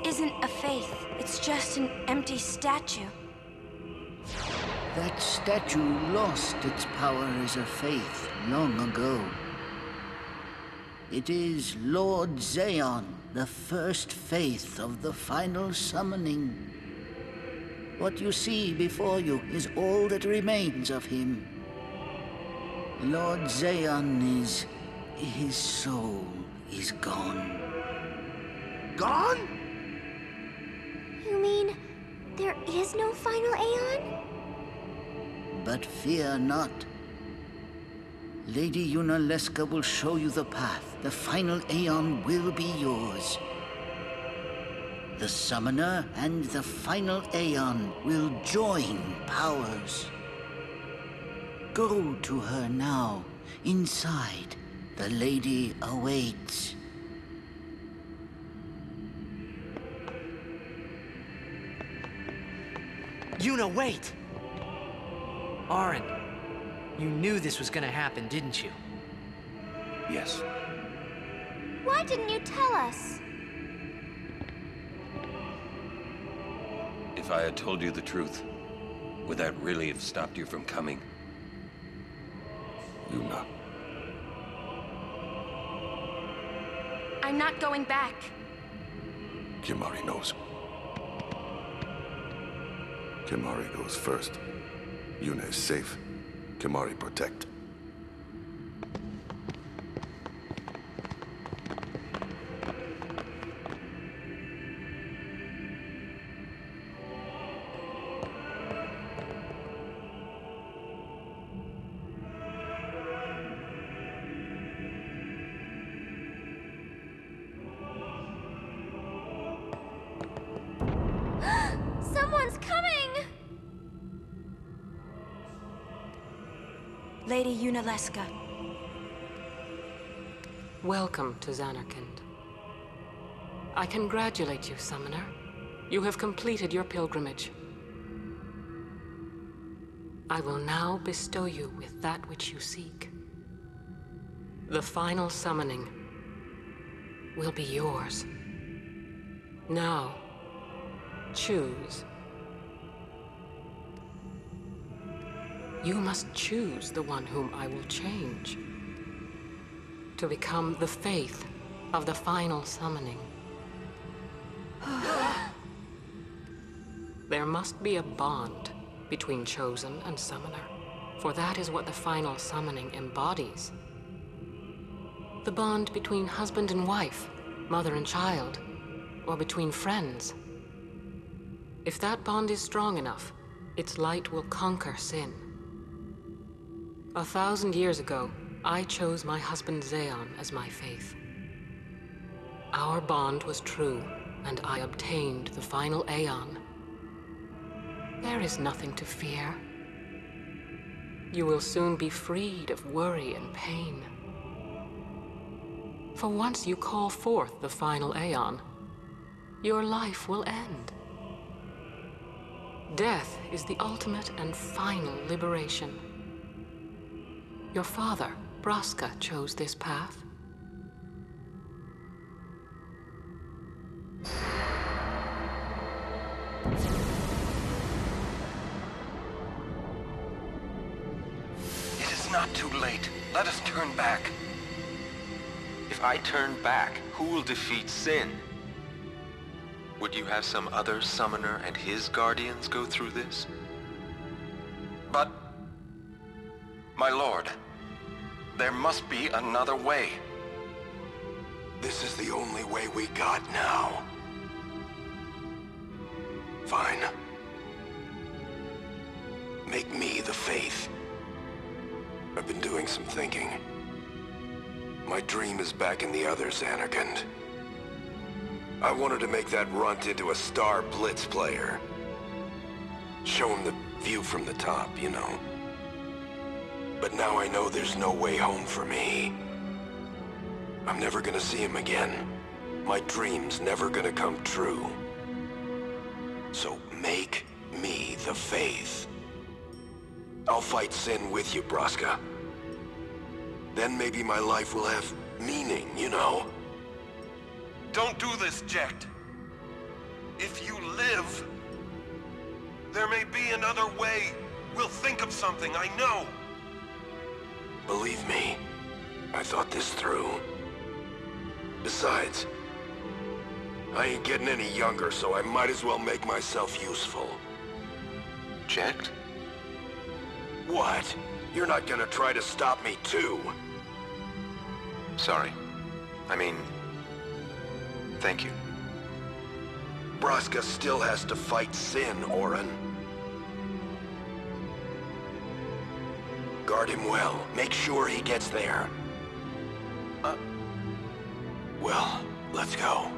isn't a faith. It's just an empty statue. That statue lost its power as a faith long ago. It is Lord Zeon, the first faith of the final summoning. What you see before you is all that remains of him. Lord Zeon is... his soul is gone. Gone? You mean there is no final Aeon? But fear not. Lady Yunalesca will show you the path. The final Aeon will be yours. The Summoner and the final Aeon will join powers. Go to her now. Inside, the lady awaits. Yuna, wait! Auron, you knew this was gonna happen, didn't you? Yes. Why didn't you tell us? If I had told you the truth, would that really have stopped you from coming? Yuna. I'm not going back. Kimahri knows. Kimahri goes first. Yuna is safe. Kimahri protect. Someone's coming! Lady Yunalesca. Welcome to Zanarkand. I congratulate you, Summoner. You have completed your pilgrimage. I will now bestow you with that which you seek. The final summoning will be yours. Now, choose. You must choose the one whom I will change to become the faith of the final summoning. There must be a bond between Chosen and Summoner, for that is what the final summoning embodies. The bond between husband and wife, mother and child, or between friends. If that bond is strong enough, its light will conquer sin. 1,000 years ago, I chose my husband Zeon as my faith. Our bond was true, and I obtained the final Aeon. There is nothing to fear. You will soon be freed of worry and pain. For once you call forth the final Aeon, your life will end. Death is the ultimate and final liberation. Your father, Braska, chose this path. It is not too late. Let us turn back. If I turn back, who will defeat Sin? Would you have some other summoner and his guardians go through this? But... my lord, there must be another way. This is the only way we got now. Fine. Make me the faith. I've been doing some thinking. My dream is back in the other Zanarkand. I wanted to make that runt into a star blitz player. Show him the view from the top, you know. But now I know there's no way home for me. I'm never gonna see him again. My dream's never gonna come true. So make me the faith. I'll fight Sin with you, Braska. Then maybe my life will have meaning, you know? Don't do this, Jecht. If you live, there may be another way. We'll think of something, I know. Believe me, I thought this through. Besides, I ain't getting any younger, so I might as well make myself useful. Checked? What? You're not gonna try to stop me too? Sorry. I mean, thank you. Braska still has to fight Sin, Orin. Guard him well. Make sure he gets there. Well, let's go.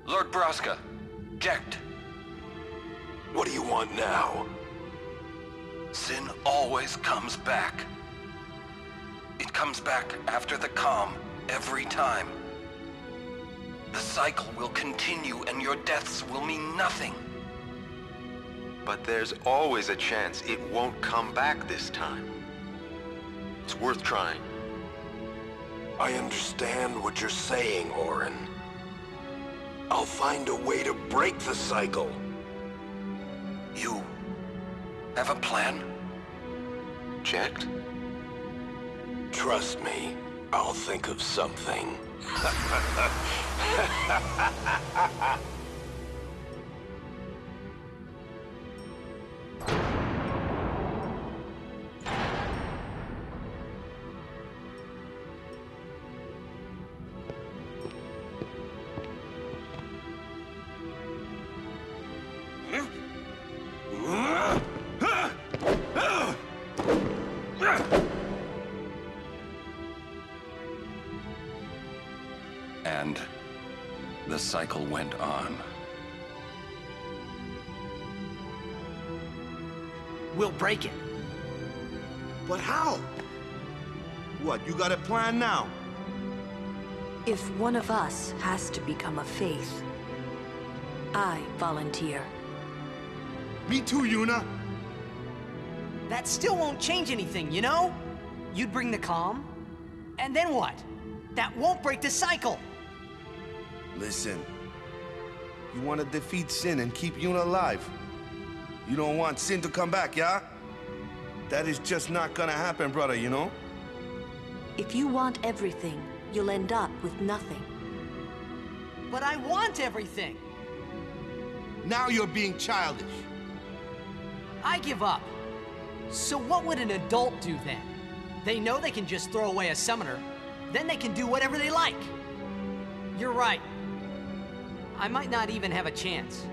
Lord Braska, checked. What do you want now? Sin always comes back. It comes back after the calm, every time. The cycle will continue and your deaths will mean nothing. But there's always a chance it won't come back this time. It's worth trying. I understand what you're saying, Orin. I'll find a way to break the cycle. You have a plan? Checked? Trust me, I'll think of something. And the cycle went on. We'll break it. But how? What, you got a plan now? If one of us has to become a faith, I volunteer. Me too, Yuna. That still won't change anything, you know? You'd bring the calm, and then what? That won't break the cycle! Listen, you want to defeat Sin and keep Yuna alive. You don't want Sin to come back, yeah? That is just not gonna happen, brother, you know? If you want everything, you'll end up with nothing. But I want everything! Now you're being childish. I give up. So what would an adult do then? They know they can just throw away a summoner, then they can do whatever they like. You're right. I might not even have a chance.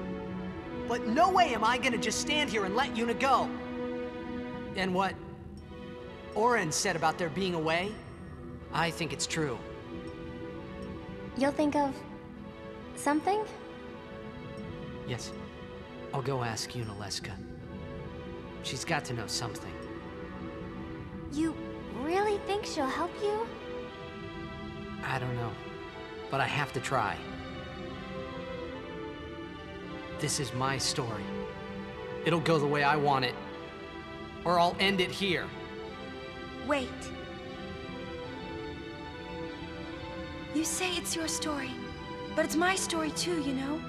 But no way am I gonna just stand here and let Yuna go. And what Orin said about there being a way, I think it's true. You'll think of something? Yes. I'll go ask Yunalesca. She's got to know something. You really think she'll help you? I don't know, but I have to try. This is my story. It'll go the way I want it, or I'll end it here. Wait. You say it's your story, but it's my story too, you know?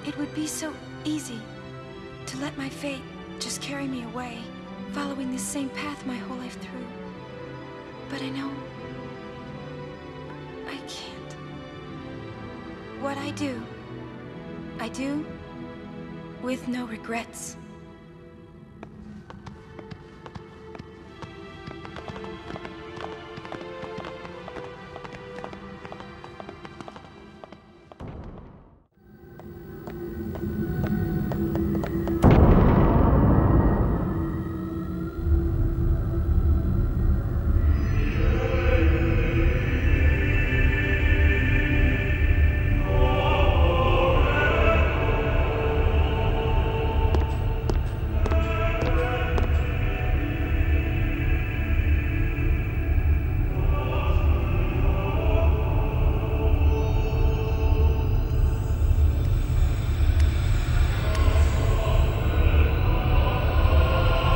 It would be so easy to let my fate just carry me away, following this same path my whole life through. But I know I can't. What I do with no regrets.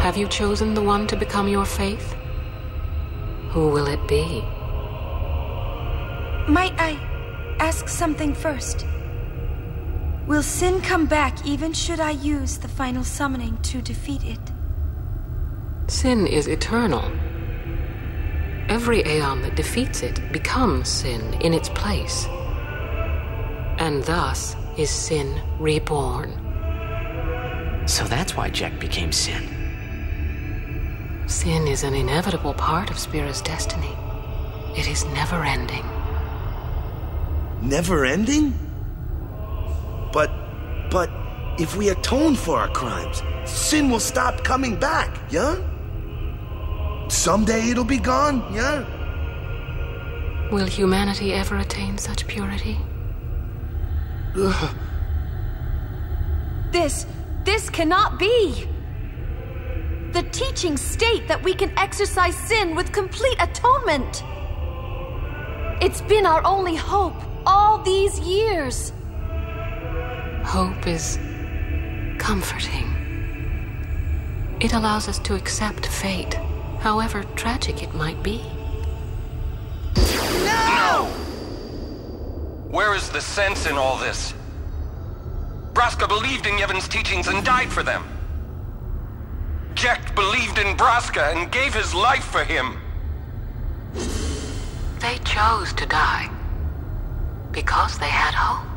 Have you chosen the one to become your faith? Who will it be? Might I ask something first? Will sin come back even should I use the final summoning to defeat it? Sin is eternal. Every Aeon that defeats it becomes sin in its place. And thus is sin reborn. So that's why Jack became Sin. Sin is an inevitable part of Spira's destiny. It is never-ending. Never-ending? But if we atone for our crimes, sin will stop coming back, yeah? Someday it'll be gone, yeah? Will humanity ever attain such purity? Ugh. This cannot be! The teachings state that we can exercise sin with complete atonement. It's been our only hope all these years. Hope is comforting. It allows us to accept fate, however tragic it might be. No! Where is the sense in all this? Braska believed in Yevon's teachings and died for them. Jack believed in Braska and gave his life for him. They chose to die because they had hope.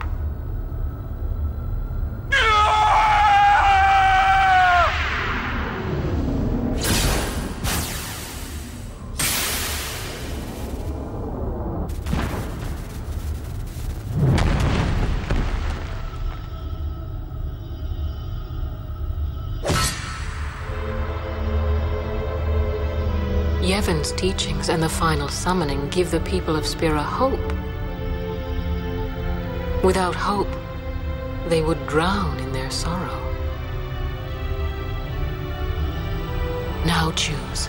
Yevon's teachings and the final summoning give the people of Spira hope. Without hope, they would drown in their sorrow. Now choose.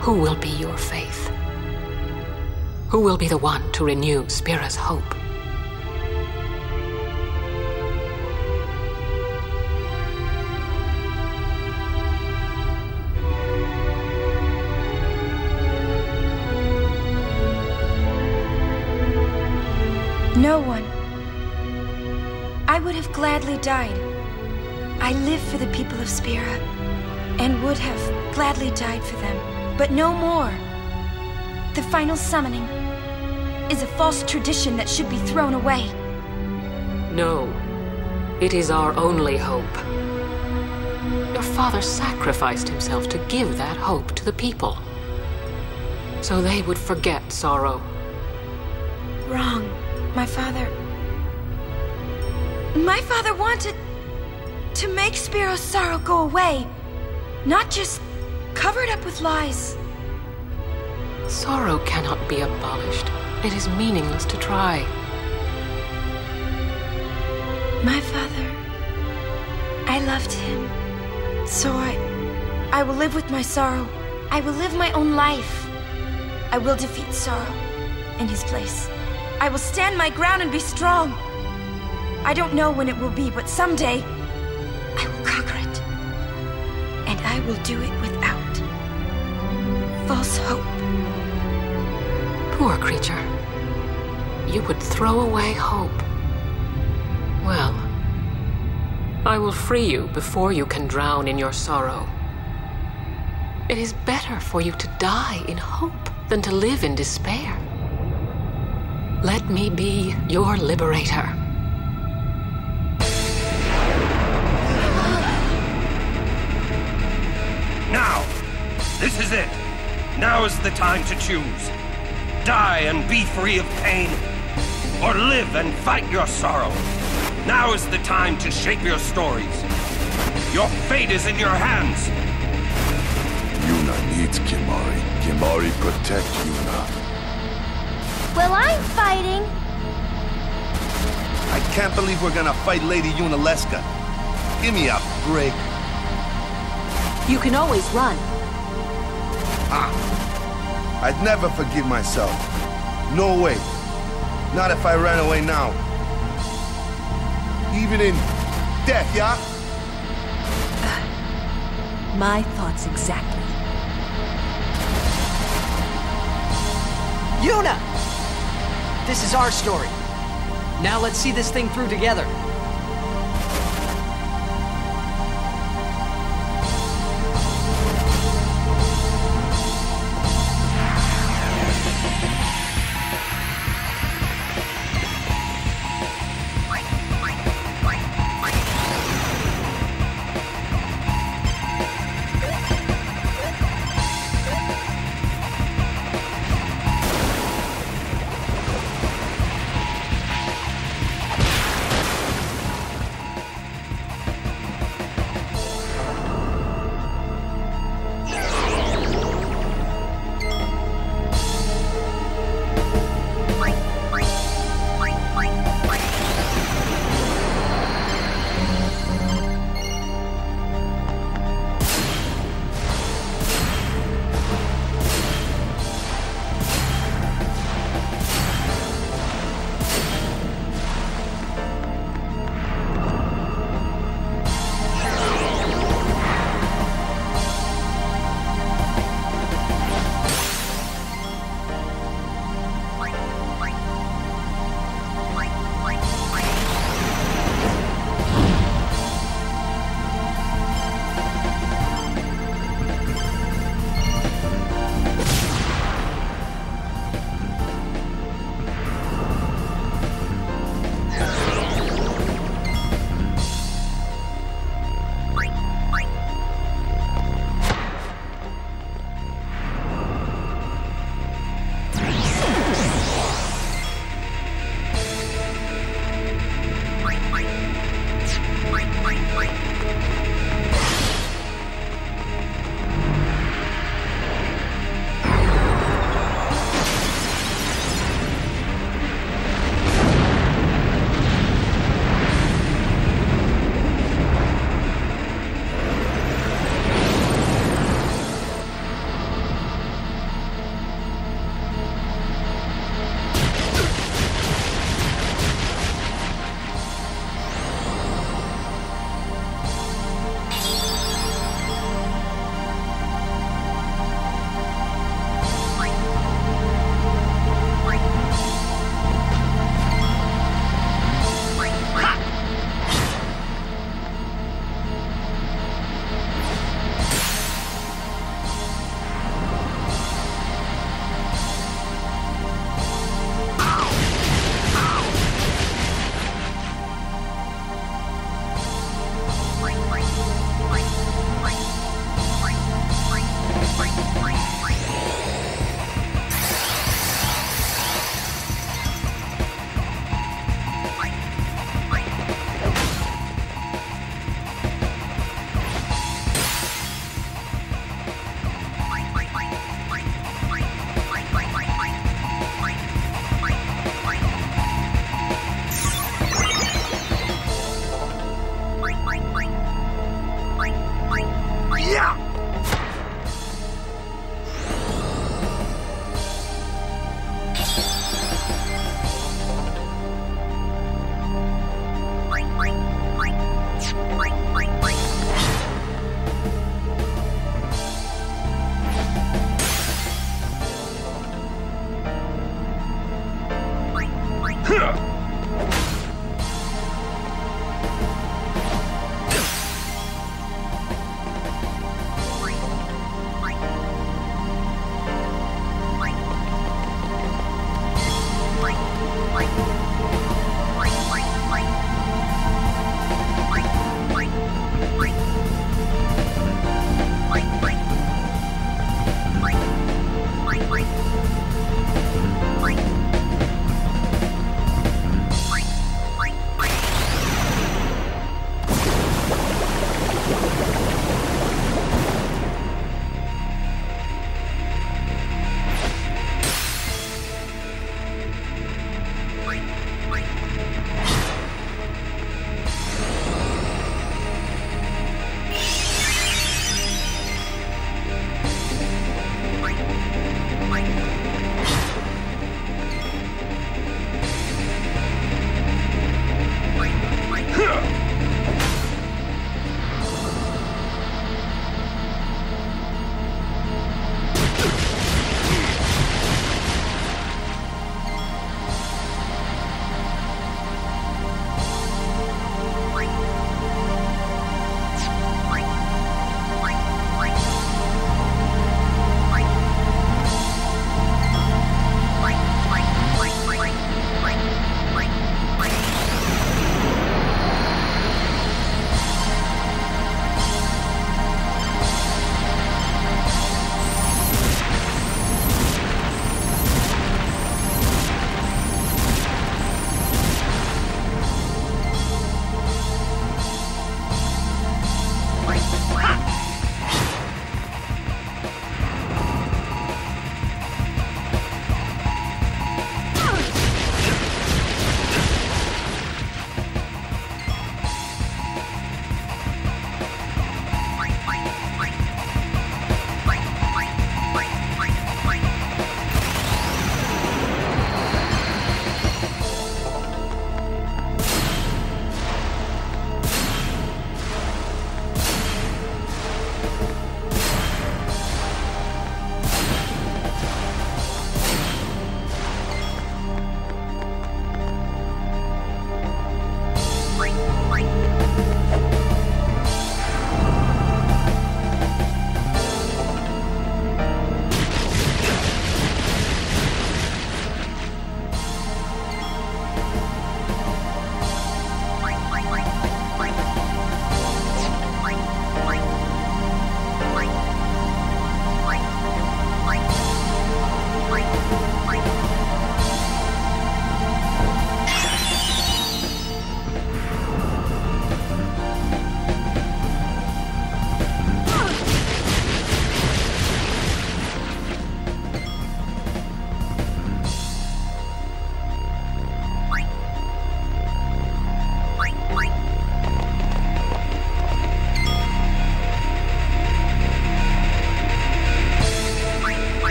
Who will be your faith? Who will be the one to renew Spira's hope? No one. I would have gladly died. I live for the people of Spira, and would have gladly died for them, but no more. The final summoning is a false tradition that should be thrown away. No, it is our only hope. Your father sacrificed himself to give that hope to the people, so they would forget sorrow. Wrong. My father wanted to make Spiro's sorrow go away, not just cover it up with lies. Sorrow cannot be abolished. It is meaningless to try. My father, I loved him. So I will live with my sorrow. I will live my own life. I will defeat sorrow in his place. I will stand my ground and be strong. I don't know when it will be, but someday I will conquer it. And I will do it without false hope. Poor creature. You would throw away hope. Well, I will free you before you can drown in your sorrow. It is better for you to die in hope than to live in despair. Let me be your liberator. Now! This is it! Now is the time to choose. Die and be free of pain, or live and fight your sorrow. Now is the time to shape your stories. Your fate is in your hands. Yuna needs Kimahri. Kimahri protect Yuna. Well, I'm fighting. I can't believe we're gonna fight Lady Yunalesca. Give me a break. You can always run. I'd never forgive myself. No way. Not if I ran away now. Even in death, yeah? My thoughts exactly. Yuna! This is our story. Now let's see this thing through together.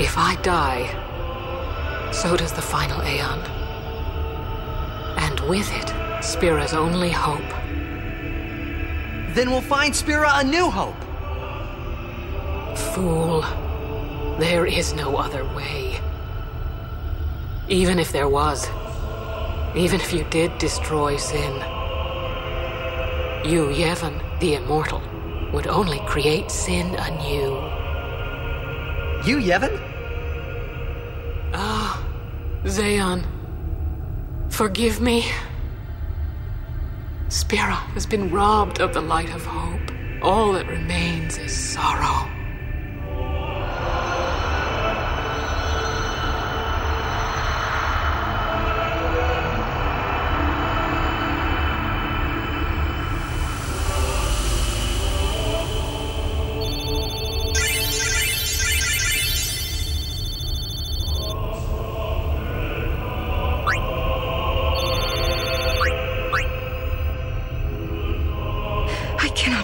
If I die, so does the final Aeon. And with it, Spira's only hope. Then we'll find Spira a new hope. Fool. There is no other way. Even if there was, even if you did destroy Sin, you, Yevon, the Immortal, would only create Sin anew. You, Yevon? Ah, Zeon. Forgive me. Spira has been robbed of the light of hope. All that remains is sorrow.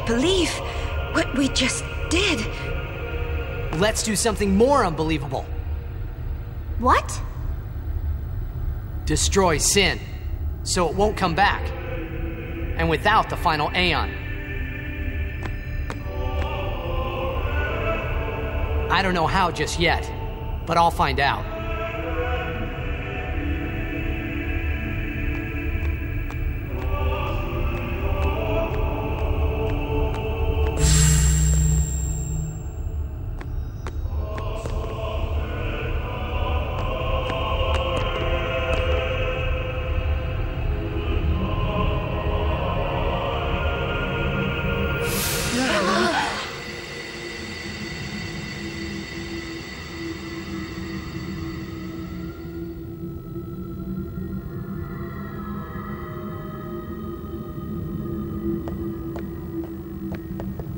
Believe what we just did. Let's do something more unbelievable. What? Destroy Sin, so it won't come back. And without the final Aeon. I don't know how just yet, but I'll find out.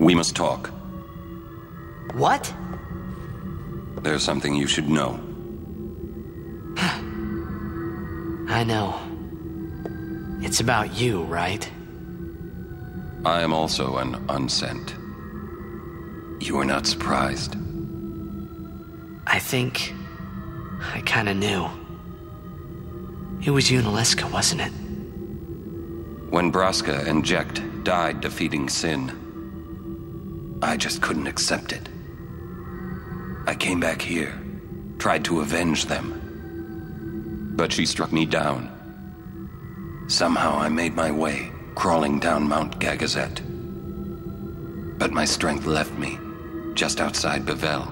We must talk. What? There's something you should know. I know. It's about you, right? I am also an unsent. You are not surprised. I think I kinda knew. It was Yunalesca, wasn't it? When Braska and Jecht died defeating Sin, I just couldn't accept it. I came back here, tried to avenge them. But she struck me down. Somehow I made my way, crawling down Mount Gagazet. But my strength left me, just outside Bevel.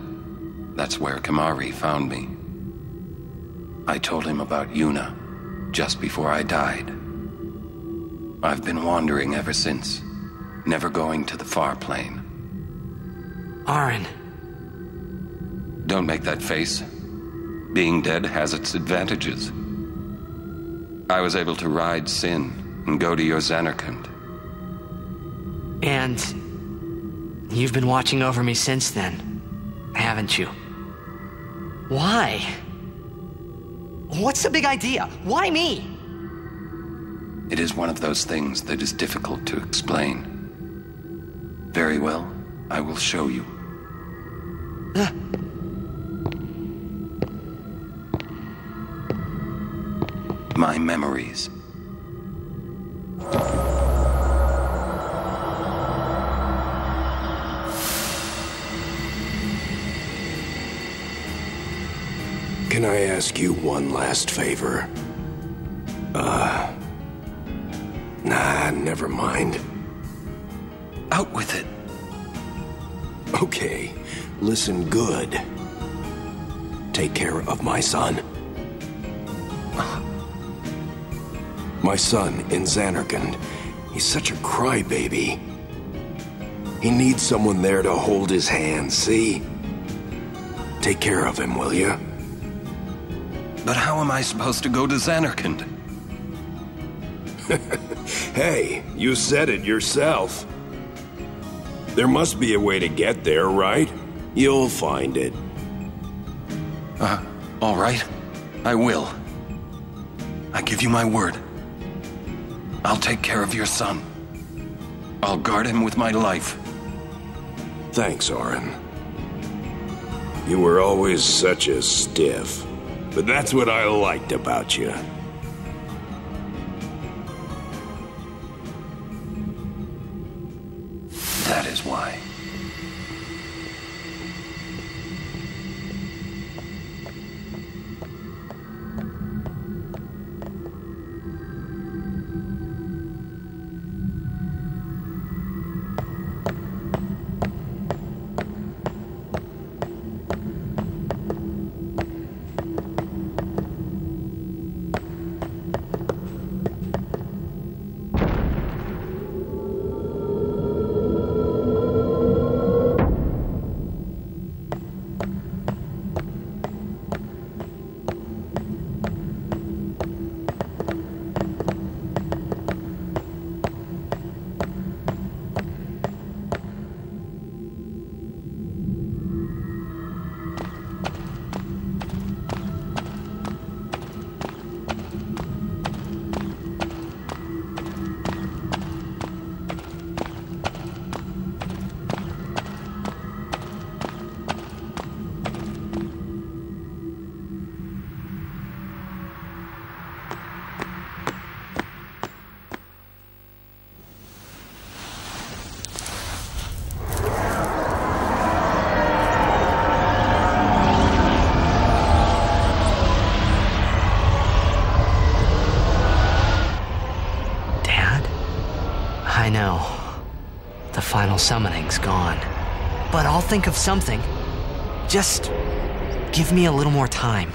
That's where Kamari found me. I told him about Yuna, just before I died. I've been wandering ever since, never going to the far plane. Aren. Don't make that face. Being dead has its advantages. I was able to ride Sin and go to your Zanarkand. And you've been watching over me since then, haven't you? Why? What's the big idea? Why me? It is one of those things that is difficult to explain. Very well, I will show you. My memories. Can I ask you one last favor? Nah, never mind. Out with it. Okay, listen good. Take care of my son. My son in Zanarkand. He's such a crybaby. He needs someone there to hold his hand, see? Take care of him, will you? But how am I supposed to go to Zanarkand? Hey, you said it yourself. There must be a way to get there, right? You'll find it. All right. I will. I give you my word. I'll take care of your son. I'll guard him with my life. Thanks, Aren. You were always such a stiff. But that's what I liked about you. That is why. I know. The final summoning's gone. But I'll think of something. Just give me a little more time.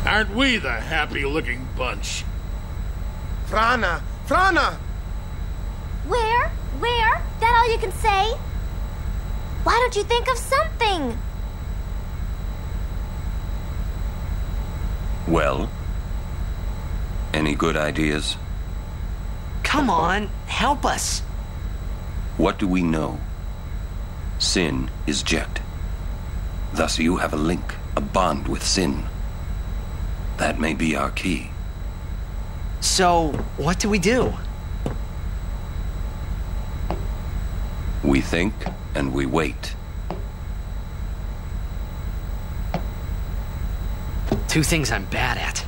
Aren't we the happy-looking bunch? Frana! Frana! Where? That all you can say? Why don't you think of something? Well? Any good ideas? Come on, help us. What do we know? Sin is Jet. Thus you have a link, a bond with Sin. That may be our key. So, what do we do? We think and we wait. Two things I'm bad at.